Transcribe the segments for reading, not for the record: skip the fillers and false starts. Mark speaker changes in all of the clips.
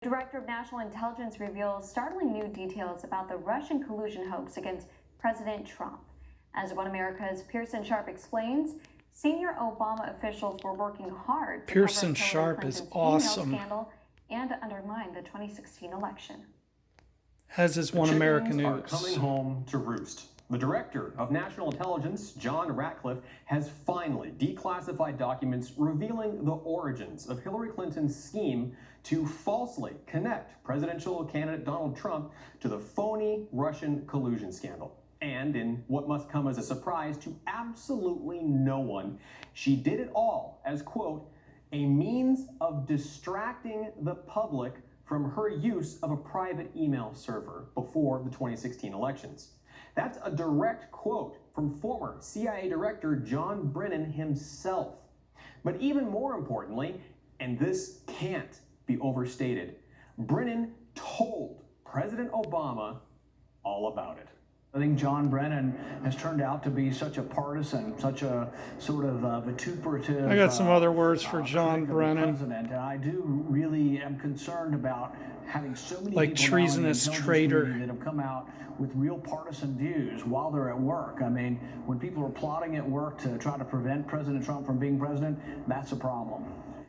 Speaker 1: Director of National Intelligence reveals startling new details about the Russian collusion hoax against President Trump. As One America's Pearson Sharp explains, senior Obama officials were working hard to
Speaker 2: Pearson
Speaker 1: cover
Speaker 2: Sharp
Speaker 1: Hillary
Speaker 2: is
Speaker 1: Clinton's
Speaker 2: awesome.
Speaker 1: email scandal and undermine the 2016 election.
Speaker 2: As is One America News.
Speaker 3: Are coming home to roost. The Director of National Intelligence, John Ratcliffe, has finally declassified documents revealing the origins of Hillary Clinton's scheme to falsely connect presidential candidate Donald Trump to the phony Russian collusion scandal. And in what must come as a surprise to absolutely no one, she did it all as, quote, a means of distracting the public from her use of a private email server before the 2016 elections. That's a direct quote from former CIA Director John Brennan himself. But even more importantly, and this can't be overstated, Brennan told President Obama all about it.
Speaker 4: I think John Brennan has turned out to be such a partisan, such a sort of vituperative.
Speaker 2: I got some other words for John Brennan.
Speaker 4: President, and I do really am concerned about having so many
Speaker 2: like
Speaker 4: people
Speaker 2: treasonous traitor
Speaker 4: that have come out with real partisan views while they're at work. I mean, when people are plotting at work to try to prevent President Trump from being president, that's a problem.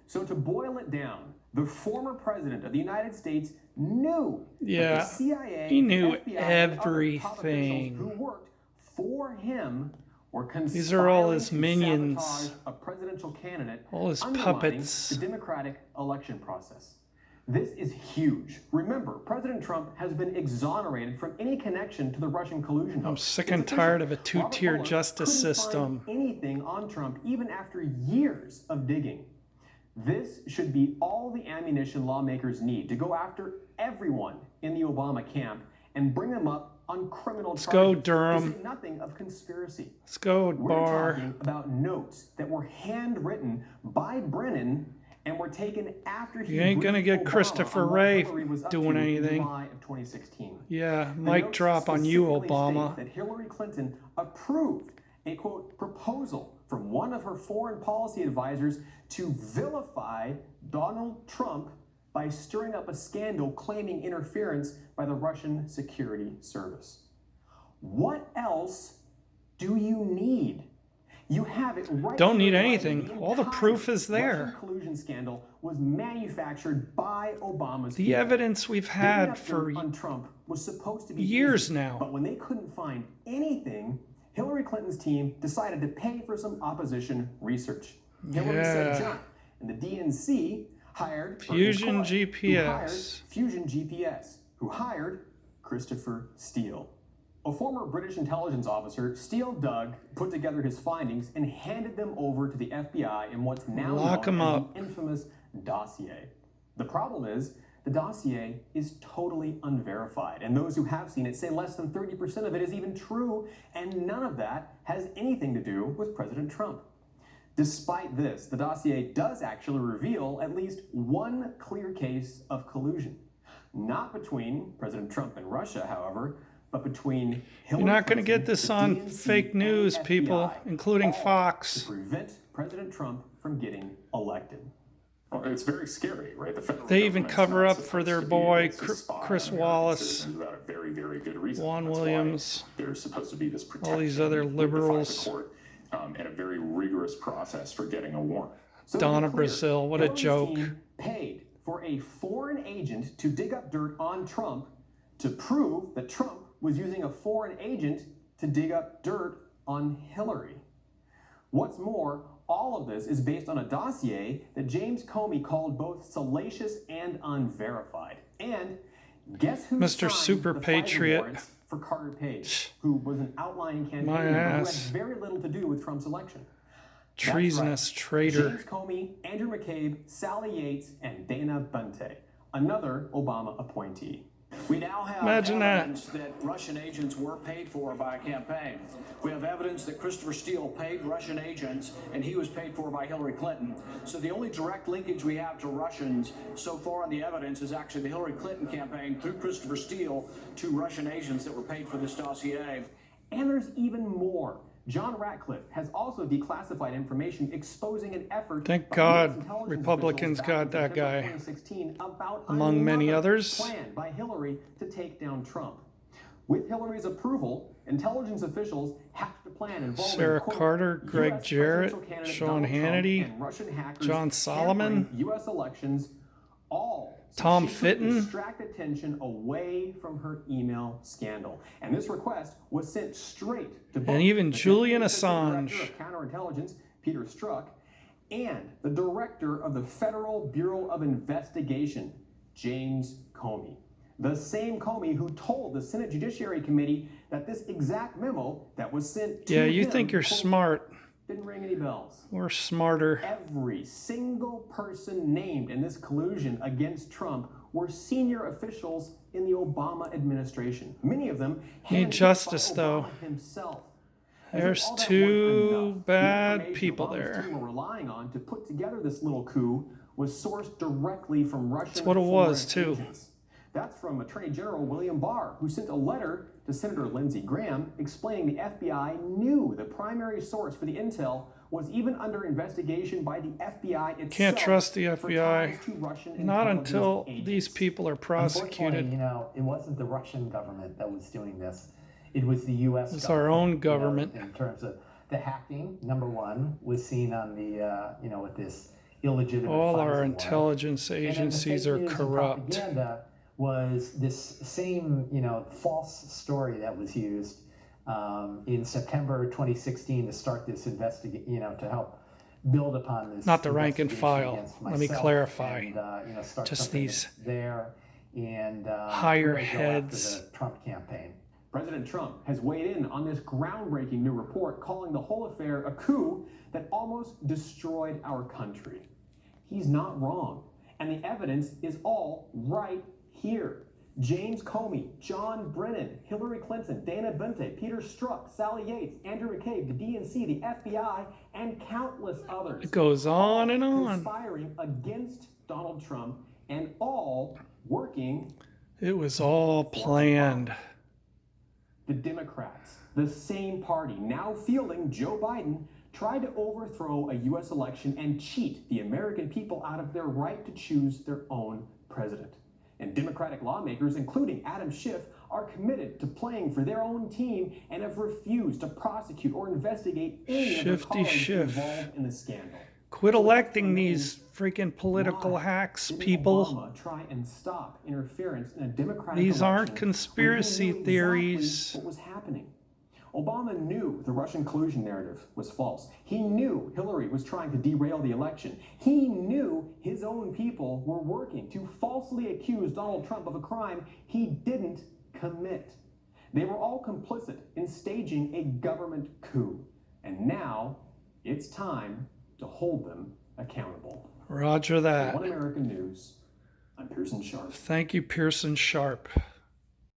Speaker 3: So to boil it down, the former president of the United States knew that the CIA,
Speaker 2: he knew
Speaker 3: FBI,
Speaker 2: everything.
Speaker 3: Who worked for him were conspiring.
Speaker 2: These are all his
Speaker 3: to
Speaker 2: minions,
Speaker 3: sabotage a presidential candidate,
Speaker 2: all his
Speaker 3: undermining
Speaker 2: puppets.
Speaker 3: the democratic election process. This is huge. Remember, President Trump has been exonerated from any connection to the Russian collusion.
Speaker 2: I'm sick and tired of a two-tier justice system.
Speaker 3: Find anything on Trump even after years of digging. This should be all the ammunition lawmakers need to go after everyone in the Obama camp and bring them up on criminal charges.
Speaker 2: Let's go, Durham.
Speaker 3: To say nothing of conspiracy.
Speaker 2: Let's go,
Speaker 3: We're
Speaker 2: Barr.
Speaker 3: talking about notes that were handwritten by Brennan and were taken after he
Speaker 2: You ain't gonna get
Speaker 3: briefed Obama
Speaker 2: Christopher
Speaker 3: on what
Speaker 2: Wray
Speaker 3: Hillary was up
Speaker 2: doing
Speaker 3: to
Speaker 2: anything.
Speaker 3: in July of 2016.
Speaker 2: Yeah,
Speaker 3: The
Speaker 2: mic
Speaker 3: notes
Speaker 2: drop on you,
Speaker 3: specifically
Speaker 2: Obama.
Speaker 3: state that Hillary Clinton approved a, quote, proposal from one of her foreign policy advisors to vilify Donald Trump by stirring up a scandal claiming interference by the Russian security service. What else do you need? You have it right.
Speaker 2: Don't need
Speaker 3: here.
Speaker 2: anything. All the proof is there.
Speaker 3: Russian collusion scandal was manufactured by Obama's
Speaker 2: The
Speaker 3: people.
Speaker 2: evidence we've had for
Speaker 3: on Trump was supposed to be
Speaker 2: years
Speaker 3: easy,
Speaker 2: now.
Speaker 3: But when they couldn't find anything, Hillary Clinton's team decided to pay for some opposition research. Hillary said jump, and the DNC hired
Speaker 2: Fusion
Speaker 3: Fusion GPS, who hired Christopher Steele. A former British intelligence officer, Steele Doug, put together his findings and handed them over to the FBI in what's now known as the infamous dossier. The problem is, the dossier is totally unverified, and those who have seen it say less than 30% of it is even true, and none of that has anything to do with President Trump. Despite this, the dossier does actually reveal at least one clear case of collusion. Not between President Trump and Russia, however, but between Hillary
Speaker 2: You're not going to
Speaker 3: Clinton,
Speaker 2: get this
Speaker 3: the
Speaker 2: on
Speaker 3: DNC,
Speaker 2: fake news,
Speaker 3: and
Speaker 2: people,
Speaker 3: FBI,
Speaker 2: including
Speaker 3: all
Speaker 2: Fox.
Speaker 3: to prevent President Trump from getting elected.
Speaker 5: Well, it's very scary, right? The federal
Speaker 2: They even
Speaker 5: government's
Speaker 2: cover
Speaker 5: not
Speaker 2: up for
Speaker 5: supposed
Speaker 2: their
Speaker 5: to be
Speaker 2: boy,
Speaker 5: able to spy
Speaker 2: Chris
Speaker 5: on American
Speaker 2: Wallace,
Speaker 5: citizens without a very, very good reason.
Speaker 2: Juan
Speaker 5: That's why
Speaker 2: Williams,
Speaker 5: there's supposed to be this protection
Speaker 2: all these other
Speaker 5: with the
Speaker 2: liberals.
Speaker 5: FISA court, and a very rigorous process for getting a warrant.
Speaker 3: So
Speaker 2: Donna
Speaker 3: to be clear,
Speaker 2: Brazil, what a
Speaker 3: Hillary's
Speaker 2: joke.
Speaker 3: team paid for a foreign agent to dig up dirt on Trump to prove that Trump was using a foreign agent to dig up dirt on Hillary. What's more, all of this is based on a dossier that James Comey called both salacious and unverified. And guess who
Speaker 2: Mr.
Speaker 3: signed
Speaker 2: Super
Speaker 3: the FISA
Speaker 2: Patriot.
Speaker 3: warrants for Carter Page, who was an outlying campaign
Speaker 2: My
Speaker 3: who had
Speaker 2: ass.
Speaker 3: very little to do with Trump's election.
Speaker 2: Treasonous
Speaker 3: That's right.
Speaker 2: traitor.
Speaker 3: James Comey, Andrew McCabe, Sally Yates, and Dana Bunte, another Obama appointee.
Speaker 4: We now have
Speaker 2: Imagine
Speaker 4: evidence that Russian agents were paid for by a campaign. We have evidence that Christopher Steele paid Russian agents, and he was paid for by Hillary Clinton. So the only direct linkage we have to Russians so far in the evidence is actually the Hillary Clinton campaign through Christopher Steele to Russian agents that were paid for this dossier.
Speaker 3: And there's even more. John Ratcliffe has also declassified information exposing an effort
Speaker 2: Thank
Speaker 3: by
Speaker 2: God
Speaker 3: US intelligence
Speaker 2: Republicans
Speaker 3: officials back in
Speaker 2: got that
Speaker 3: September
Speaker 2: guy,
Speaker 3: 2016 about
Speaker 2: among many
Speaker 3: another
Speaker 2: others.
Speaker 3: plan by Hillary to take down Trump. With Hillary's approval, intelligence officials hatched a plan involving
Speaker 2: Sarah
Speaker 3: quote,
Speaker 2: Carter, Greg
Speaker 3: US
Speaker 2: Jarrett,
Speaker 3: presidential candidate
Speaker 2: Sean
Speaker 3: Donald Trump
Speaker 2: Hannity,
Speaker 3: and Russian hackers
Speaker 2: John Solomon,
Speaker 3: tampering U.S. elections, all so
Speaker 2: Tom
Speaker 3: she could
Speaker 2: Fitton.
Speaker 3: distract attention away from her email scandal. And this request was sent straight to both
Speaker 2: and even
Speaker 3: the
Speaker 2: Julian
Speaker 3: Deputy Assistant
Speaker 2: Assange.
Speaker 3: Director of Counterintelligence, Peter Strzok, and the Director of the Federal Bureau of Investigation, James Comey. The same Comey who told the Senate Judiciary Committee that this exact memo that was sent to
Speaker 2: Yeah, you
Speaker 3: him,
Speaker 2: think you're
Speaker 3: quote,
Speaker 2: smart.
Speaker 3: didn't ring any bells.
Speaker 2: We're smarter.
Speaker 3: Every single person named in this collusion against Trump were senior officials in the Obama administration. Many of them
Speaker 2: Need
Speaker 3: handpicked
Speaker 2: justice,
Speaker 3: by
Speaker 2: though.
Speaker 3: Obama himself. As if
Speaker 2: There's
Speaker 3: all that
Speaker 2: two
Speaker 3: wasn't enough, the
Speaker 2: bad
Speaker 3: information
Speaker 2: people
Speaker 3: Obama's
Speaker 2: there.
Speaker 3: team were relying on to put together this little coup was sourced directly from Russian
Speaker 2: That's what it was,
Speaker 3: foreign
Speaker 2: too.
Speaker 3: agents. That's from Attorney General William Barr, who sent a letter to Senator Lindsey Graham explaining the FBI knew the primary source for the intel was even under investigation by the FBI itself.
Speaker 2: Can't trust the
Speaker 3: for
Speaker 2: FBI.
Speaker 3: ties to Russian
Speaker 2: Not
Speaker 3: intelligence
Speaker 2: until
Speaker 3: agents.
Speaker 2: these people are prosecuted.
Speaker 6: Unfortunately, it wasn't the Russian government that was doing this. It was the U.S.
Speaker 2: It's our own government.
Speaker 6: In terms of the hacking, number one, was seen on the, with this illegitimate
Speaker 2: All
Speaker 6: FISA
Speaker 2: our
Speaker 6: warrant.
Speaker 2: intelligence
Speaker 6: And then the
Speaker 2: agencies
Speaker 6: fake
Speaker 2: are
Speaker 6: news and
Speaker 2: corrupt.
Speaker 6: propaganda was this same, false story that was used in September 2016 to start this investigation, to help build upon this.
Speaker 2: Not the rank and
Speaker 6: investigation
Speaker 2: file.
Speaker 6: against
Speaker 2: Let me
Speaker 6: myself
Speaker 2: clarify.
Speaker 6: And, start
Speaker 2: Just
Speaker 6: something
Speaker 2: these
Speaker 6: there and
Speaker 2: higher
Speaker 6: really go after
Speaker 2: heads.
Speaker 6: the Trump campaign.
Speaker 3: President Trump has weighed in on this groundbreaking new report, calling the whole affair a coup that almost destroyed our country. He's not wrong, and the evidence is all right here. James Comey, John Brennan, Hillary Clinton, Dana Bente, Peter Strzok, Sally Yates, Andrew McCabe, the DNC, the FBI, and countless others.
Speaker 2: It goes on and on.
Speaker 3: Conspiring against Donald Trump and all working.
Speaker 2: It was all planned.
Speaker 3: The Democrats, the same party now fielding Joe Biden, tried to overthrow a U.S. election and cheat the American people out of their right to choose their own president. And Democratic lawmakers, including Adam Schiff, are committed to playing for their own team and have refused to prosecute or investigate any of their
Speaker 2: Shifty
Speaker 3: colleagues
Speaker 2: Schiff.
Speaker 3: involved in the scandal.
Speaker 2: Quit
Speaker 3: So the
Speaker 2: electing
Speaker 3: question
Speaker 2: these
Speaker 3: remains,
Speaker 2: freaking political
Speaker 3: why
Speaker 2: hacks,
Speaker 3: didn't
Speaker 2: people.
Speaker 3: Obama try and stop interference in a Democratic
Speaker 2: These aren't
Speaker 3: election
Speaker 2: conspiracy
Speaker 3: when he knew
Speaker 2: theories.
Speaker 3: exactly what was happening? Obama knew the Russian collusion narrative was false. He knew Hillary was trying to derail the election. He knew his own people were working to falsely accuse Donald Trump of a crime he didn't commit. They were all complicit in staging a government coup. And now it's time to hold them accountable.
Speaker 2: Roger
Speaker 3: For
Speaker 2: that.
Speaker 3: One American News, I'm Pearson Sharp.
Speaker 2: Thank you, Pearson Sharp.